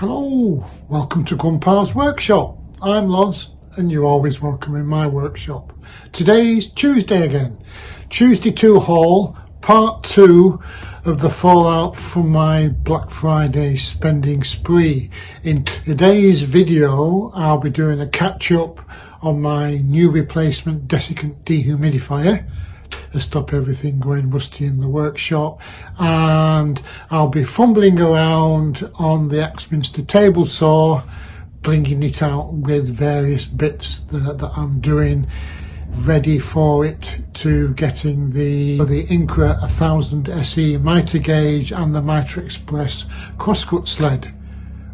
Hello, welcome to Grandpa's Workshop. I'm Loz and you're always welcome in my workshop. Today's Tuesday again. Tuesday 2 haul, part 2 of the fallout from my Black Friday spending spree. In today's video I'll be doing a catch up on my new replacement desiccant dehumidifier to stop everything going rusty in the workshop, and I'll be fumbling around on the Axminster table saw, blinging it out with various bits that I'm doing ready for it to getting the Incra 1000 SE mitre gauge and the Mitre Express crosscut sled,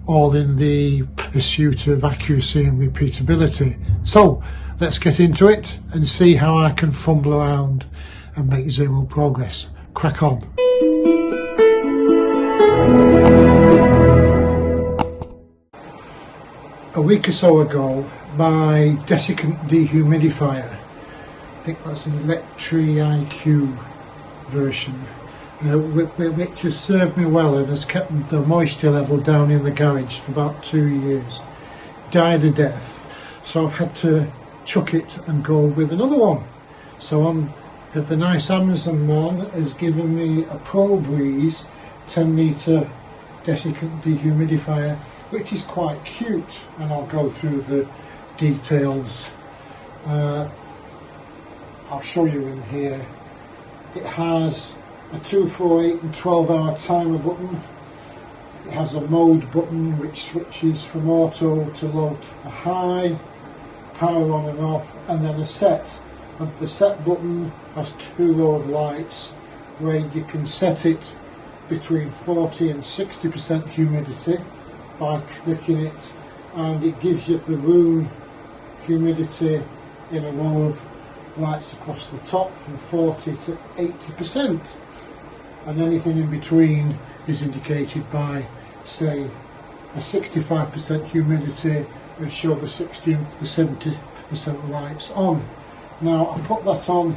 all in the pursuit of accuracy and repeatability. So let's get into it and see how I can fumble around and make zero progress. Crack on. A week or so ago, my desiccant dehumidifier, I think that's an Electri IQ version, which has served me well and has kept the moisture level down in the garage for about 2 years, died a death. So I've had to chuck it and go with another one. So the nice Amazon man has given me a Pro Breeze 10 litre desiccant dehumidifier, which is quite cute, and I'll go through the details. I'll show you in here. It has a 2, 4, 8 and 12 hour timer button. It has a mode button which switches from auto to low to high, power on and off, and then a set. And the set button has 2 row of lights where you can set it between 40 and 60% humidity by clicking it, and it gives you the room humidity in a row of lights across the top from 40 to 80%, and anything in between is indicated by, say, a 65% humidity and show the 60 to 70% lights on. Now, I put that on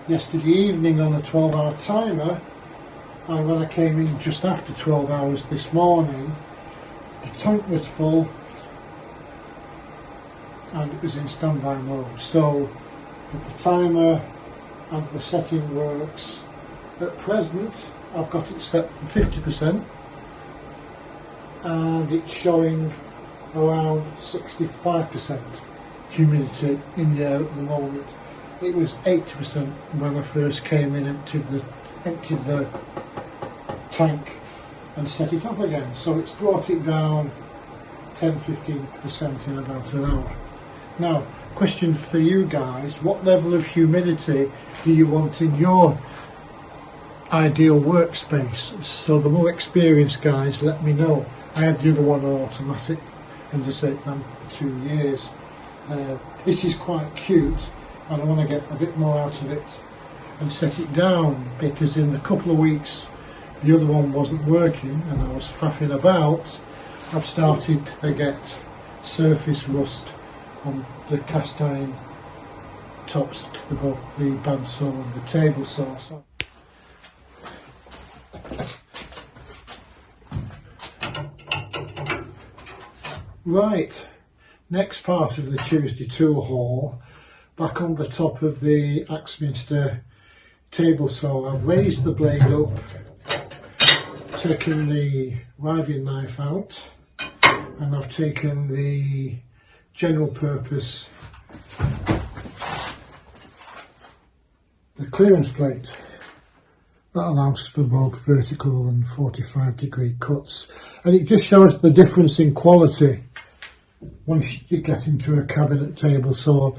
yesterday evening on a 12-hour timer, and when I came in just after 12 hours this morning, the tank was full and it was in standby mode. So the timer and the setting works. At present, I've got it set for 50% and it's showing around 65% humidity in the air at the moment. It was 80% when I first came in, emptied the tank and set it up again. So it's brought it down 10-15% in about an hour. Now, question for you guys: what level of humidity do you want in your ideal workspace? So the more experienced guys, let me know. I had the other one on automatic, and as I say, for 2 years. This is quite cute, and I want to get a bit more out of it and set it down, because in the couple of weeks the other one wasn't working and I was faffing about, I've started to get surface rust on the cast iron tops to both the bandsaw and the table saw. Right, next part of the Tuesday 2 haul, back on the top of the Axminster table saw. I've raised the blade up, taken the riving knife out, and I've taken the general purpose, the clearance plate that allows for both vertical and 45-degree cuts, and it just shows the difference in quality once you get into a cabinet table saw.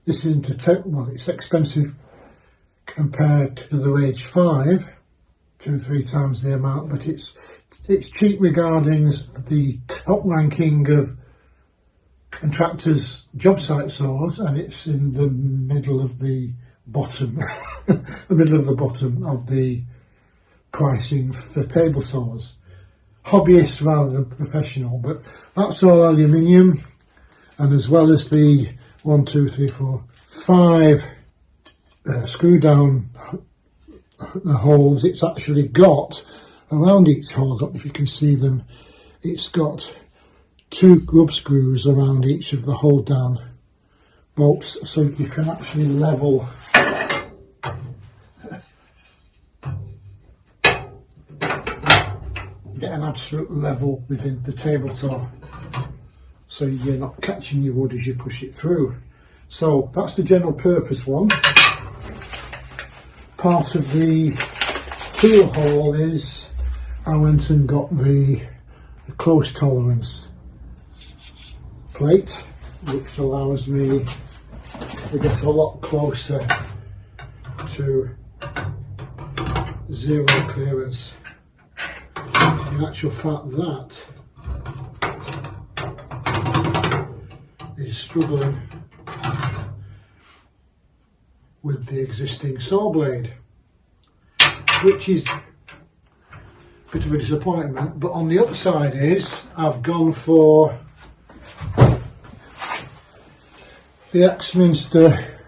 This isn't well, it's expensive compared to the Rage 5, 2-3 times the amount, but it's cheap regarding the top ranking of contractors' job site saws, and it's in the middle of the bottom, of the pricing for table saws. Hobbyist rather than professional, but that's all aluminium, and as well as the 1, 2, 3, 4, 5 screw down the holes, it's actually got around each hole, I don't know if you can see them, it's got 2 grub screws around each of the hold down bolts, so you can actually level get an absolute level within the table saw, so you're not catching your wood as you push it through. So that's the general purpose one. Part of the tool haul is I went and got the close tolerance plate, which allows me to get a lot closer to zero clearance. In actual fact, that is struggling with the existing saw blade, which is a bit of a disappointment. But on the upside is I've gone for the Axminster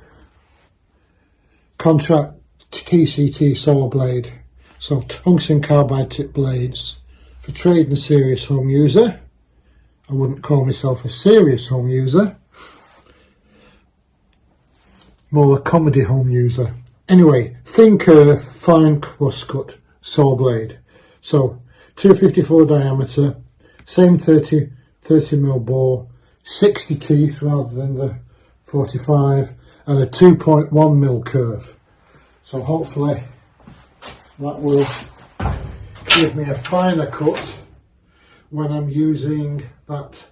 contract TCT saw blade, so tungsten carbide tip blades for trade and serious home user. I wouldn't call myself a serious home user, more a comedy home user. Anyway, thin kerf, fine crosscut saw blade. So 254 diameter, same 30mm bore, 60 teeth rather than the 45, and a 2.1mm curve. So hopefully that will give me a finer cut when I'm using that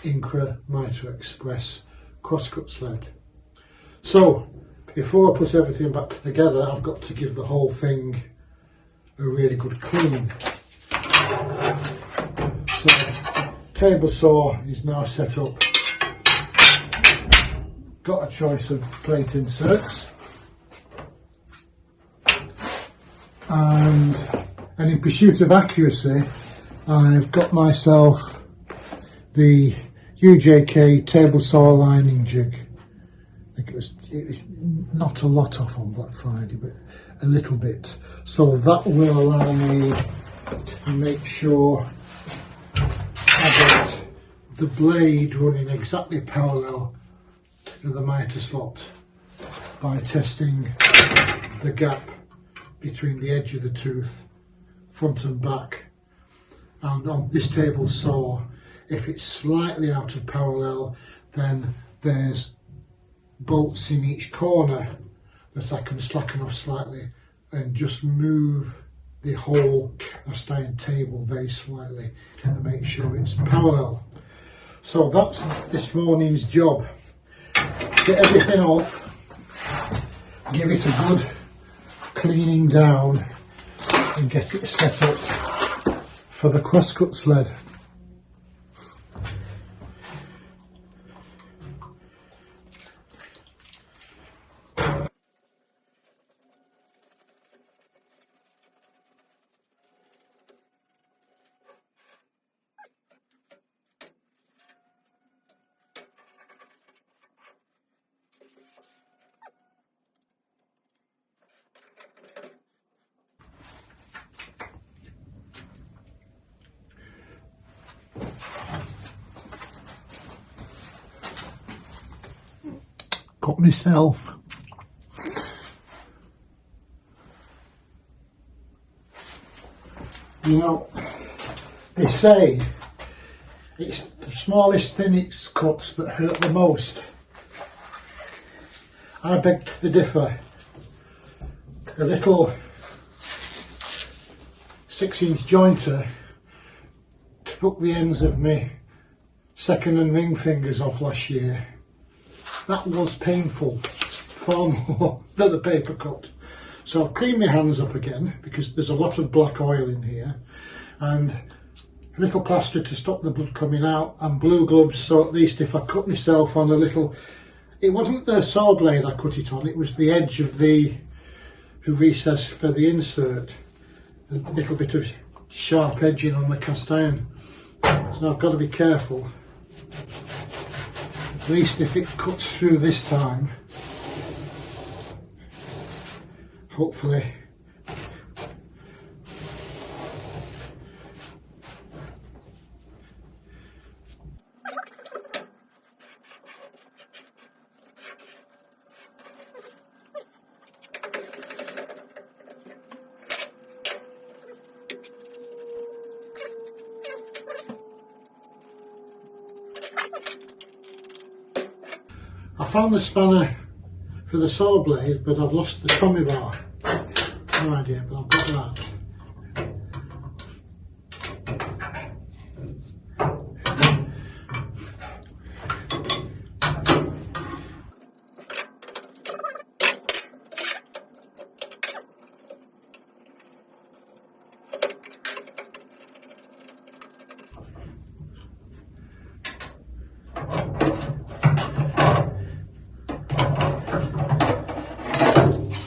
Incra Mitra Express crosscut sled. So before I put everything back together, I've got to give the whole thing a really good clean. So table saw is now set up. Got a choice of plate inserts, and in pursuit of accuracy, I've got myself the UJK table saw lining jig. I think it was not a lot off on Black Friday, but a little bit. So that will allow me to make sure I get the blade running exactly parallel to the mitre slot by testing the gap between the edge of the tooth, front and back. And on this table saw, if it's slightly out of parallel, then there's bolts in each corner that I can slacken off slightly and just move the whole cast iron table very slightly to make sure it's parallel. So that's this morning's job. Get everything off, give it a good cleaning down and get it set up for the crosscut sled. Got myself you know, they say it's the smallest thinnest cuts that hurt the most. I beg to differ. A little 6-inch jointer took the ends of my second and ring fingers off last year. That was painful, far more than the paper cut. So I've cleaned my hands up again because there's a lot of black oil in here, and a little plaster to stop the blood coming out, and blue gloves so at least if I cut myself on a little, it wasn't the saw blade I cut it on, it was the edge of the recess for the insert, a little bit of sharp edging on the cast iron. So I've got to be careful. At least if it cuts through this time, hopefully I found the spanner for the saw blade, but I've lost the Tommy bar. No idea, but I've got that.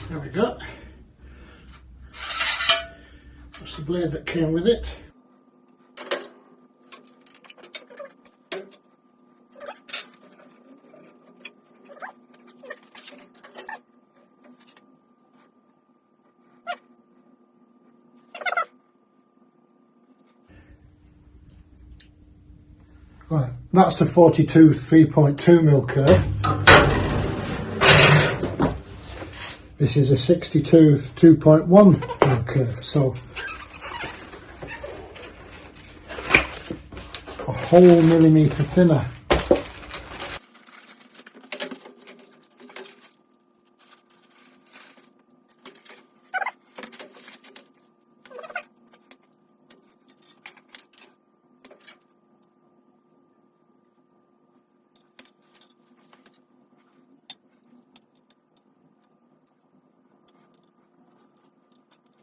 There we go. That's the blade that came with it. Right, that's the 42 3.2mm curve. This is a 62 2.1mm curve, so a whole millimetre thinner.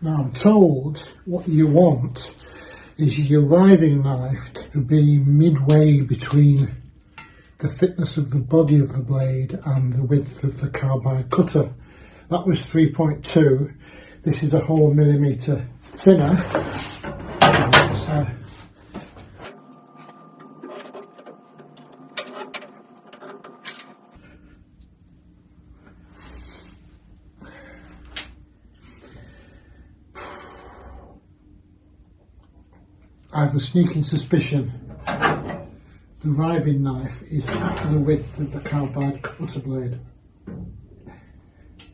Now I'm told what you want is your riving knife to be midway between the thickness of the body of the blade and the width of the carbide cutter. That was 3.2. This is a whole millimetre thinner. I have a sneaking suspicion the riving knife is the width of the carbide cutter blade.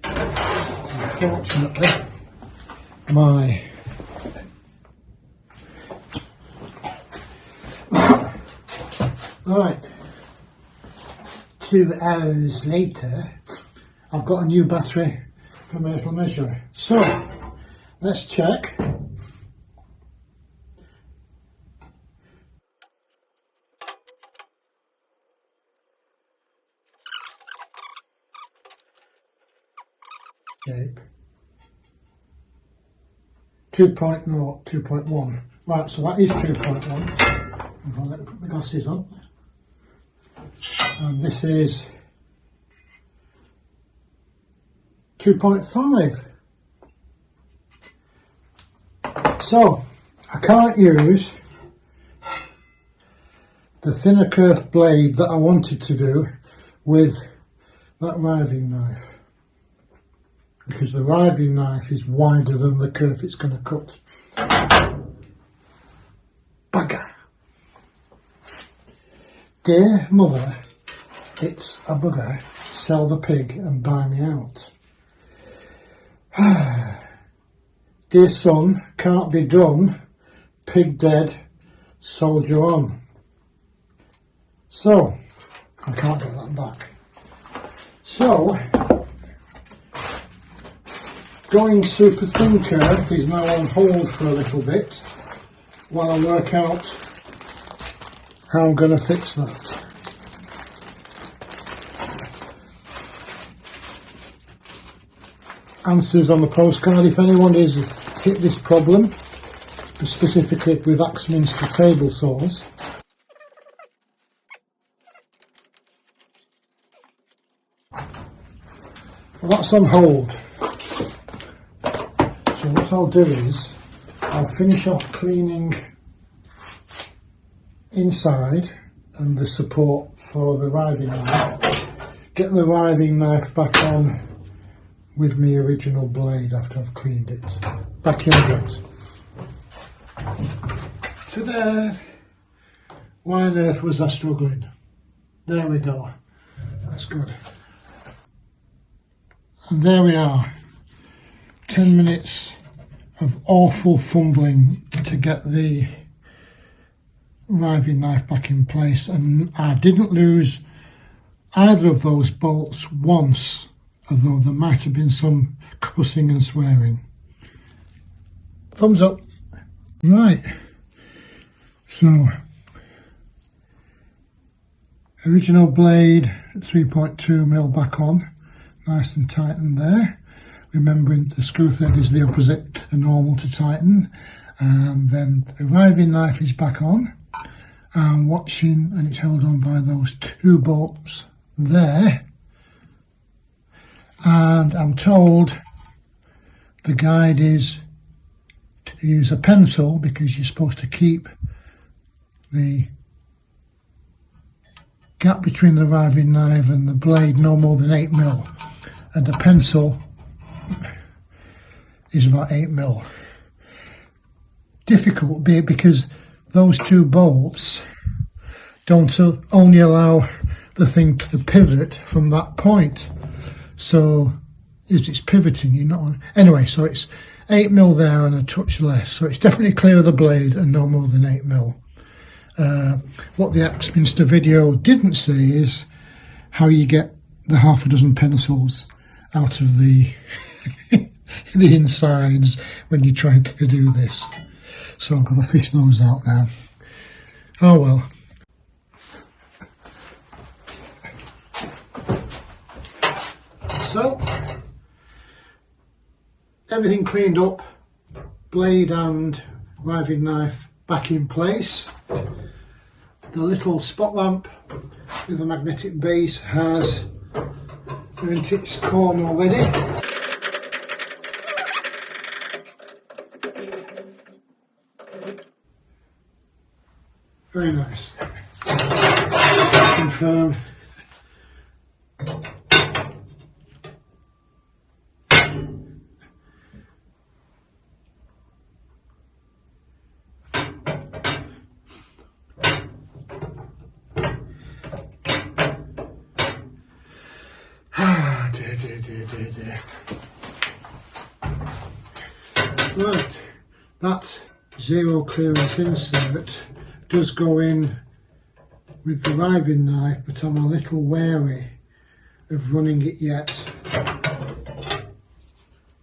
Unfortunately, my right, 2 hours later, I've got a new battery for my little measurer. So let's check. Shape 2.0, 2.1. Right, so that is 2.1. Let me put my glasses on. And this is 2.5. So I can't use the thinner curved blade that I wanted to do with that riving knife, because the riving knife is wider than the curve it's going to cut. Bugger! Dear mother, it's a bugger, sell the pig and buy me out. Dear son, can't be done, pig dead, soldier on. So, I can't get that back. So, going super thin curve is now on hold for a little bit while I work out how I'm going to fix that. Answers on the postcard if anyone has hit this problem, specifically with Axminster table saws. Well, that's on hold. So what I'll do is I'll finish off cleaning inside and the support for the riving knife, get the riving knife back on with my original blade after I've cleaned it. Back in it. Ta-da! Why on earth was I struggling? There we go. That's good. And there we are. 10 minutes of awful fumbling to get the riving knife back in place, and I didn't lose either of those bolts once, although there might have been some cussing and swearing. Thumbs up. Right, so original blade 3.2mm back on, nice and tightened there. Remembering the screw thread is the opposite to normal to tighten. And then the riving knife is back on. I'm watching, and it's held on by those 2 bolts there. And I'm told the guide is to use a pencil because you're supposed to keep the gap between the riving knife and the blade no more than 8mm, and the pencil is about 8mm. Difficult bit because those 2 bolts don't only allow the thing to pivot from that point. So as it's pivoting, you're not on. Anyway, so it's 8mm there and a touch less. So it's definitely clear of the blade and no more than 8mm. What the Axminster video didn't say is how you get the half a dozen pencils out of the the insides when you're trying to do this. So I'm going to fish those out now. Oh well. So, everything cleaned up, blade and riving knife back in place. The little spot lamp with the magnetic base has earned its corner already. Very nice. Confirm. Dear. Right, that zero clearance insert does go in with the riving knife, but I'm a little wary of running it yet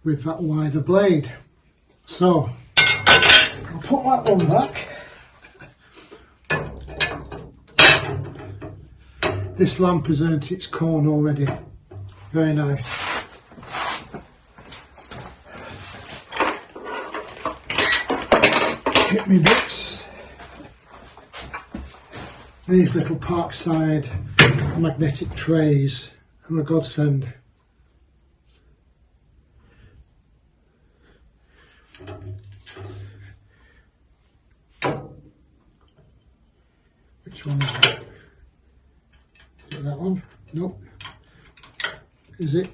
with that wider blade. So I'll put that one back. This lamp has earned its corn already. Very nice. Get me bits. These little Parkside magnetic trays are a godsend. Which one is it? Is it that one? Nope. Is it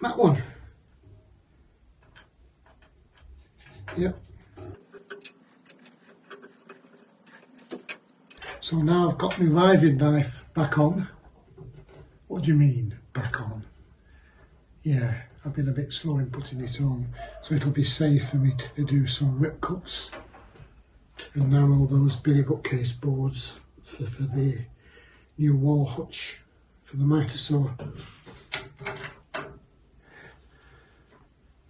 that one? Yep. So now I've got my riving knife back on. What do you mean, back on? Yeah, I've been a bit slow in putting it on, so it'll be safe for me to do some whip cuts and narrow those billy bookcase boards for the new wall hutch for the miter saw.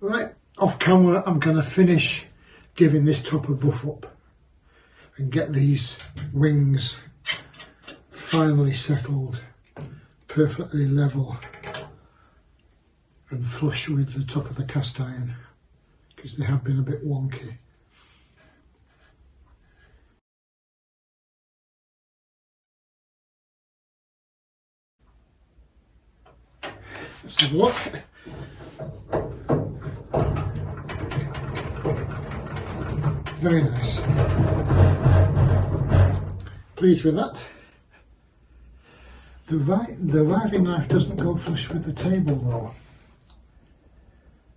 Right, off camera I'm going to finish giving this top a buff up and get these wings finally settled, perfectly level and flush with the top of the cast iron, because they have been a bit wonky. Let's have a look. Very nice. Pleased with that. The riving knife doesn't go flush with the table though.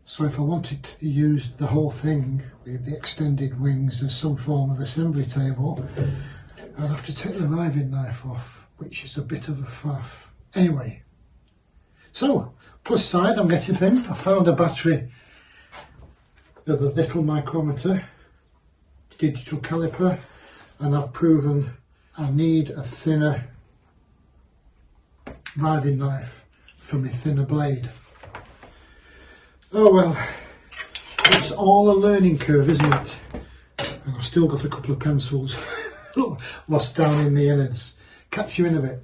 So if I wanted to use the whole thing with the extended wings as some form of assembly table, I'd have to take the riving knife off, which is a bit of a faff. Anyway, so plus side, I'm getting thin. I found a battery of the little micrometer digital caliper, and I've proven I need a thinner riving knife for my thinner blade. Oh well, it's all a learning curve, isn't it? And I've still got a couple of pencils lost down in the innards. Catch you in a bit.